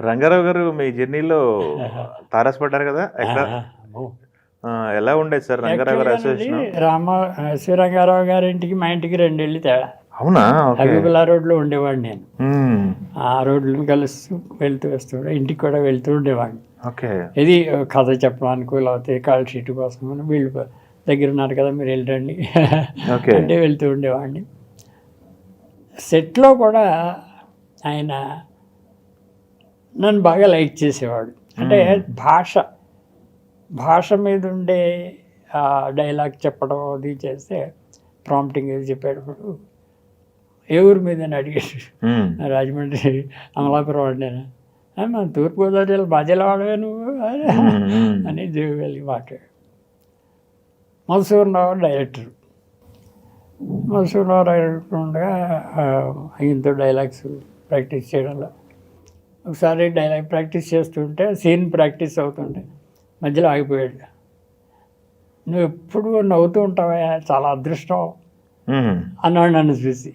రంగారావు గారు మీ జర్నీలో తారసపడ్డారు కదా ఎక్కడ ఎలా ఉండేది సార్ రంగారావు గారు అసోసియేషన్? శ్రీ రంగారావు గారి ఇంటికి మా ఇంటికి 2 ఇళ్ళు తేడా. అవునా? హబీబుల్లా రోడ్లో ఉండేవాడిని నేను. ఆ రోడ్లను కలుస్తూ వెళ్తూ వస్తూ ఇంటికి కూడా వెళ్తూ ఉండేవాడిని. ఓకే. ఇది కథ చెప్పడానికి లేకపోతే కాల్ షీట్ కోసం వీళ్ళు దగ్గర ఉన్నారు కదా మీరు వెళ్ళండి అంటే వెళ్తూ ఉండేవాడిని. సెట్లో కూడా ఆయన నన్ను బాగా లైక్ చేసేవాడు. అంటే భాష మీద ఉండే డైలాగ్ చెప్పడం అది చేస్తే ప్రాంప్టింగ్ అది చెప్పేటప్పుడు ఏ ఊరి మీద అడిగాడు. రాజమండ్రి అమలాపురం వాడినేనా, మన తూర్పుగోదావరి జిల్లా మధ్యలో వాడవే నువ్వు అని వెళ్ళి మాట్లాడు. మధుసూదనరావు డైరెక్టర్. మధుసూదనరావు డైరెక్టర్ ఉండగా ఆయనతో డైలాగ్స్ ప్రాక్టీస్ చేయడంలో ఒకసారి డైలాగ్ ప్రాక్టీస్ చేస్తుంటే సీన్ ప్రాక్టీస్ అవుతుంటే మధ్యలో ఆగిపోయాడు. నువ్వు ఎప్పుడు నవ్వుతూ ఉంటావా, చాలా అదృష్టం అన్నాడు నన్ను చూసి.